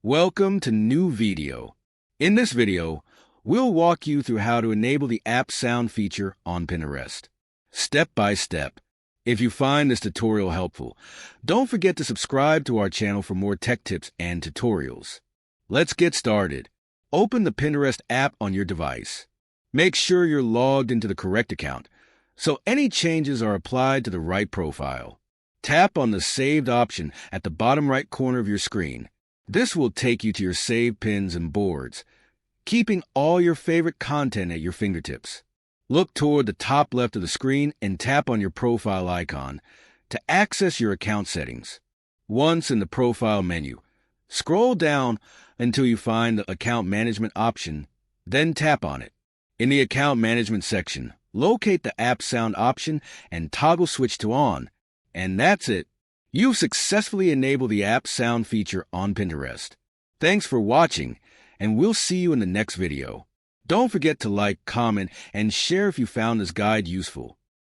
Welcome to new video. In this video, we'll walk you through how to enable the app sound feature on Pinterest, step by step. If you find this tutorial helpful, don't forget to subscribe to our channel for more tech tips and tutorials. Let's get started. Open the Pinterest app on your device. Make sure you're logged into the correct account, so any changes are applied to the right profile. Tap on the Saved option at the bottom right corner of your screen. This will take you to your saved pins and boards, keeping all your favorite content at your fingertips. Look toward the top left of the screen and tap on your profile icon to access your account settings. Once in the profile menu, scroll down until you find the Account Management option, then tap on it. In the Account Management section, locate the App Sound option and toggle switch to On, and that's it. You've successfully enabled the app sound feature on Pinterest. Thanks for watching, and we'll see you in the next video. Don't forget to like, comment, and share if you found this guide useful.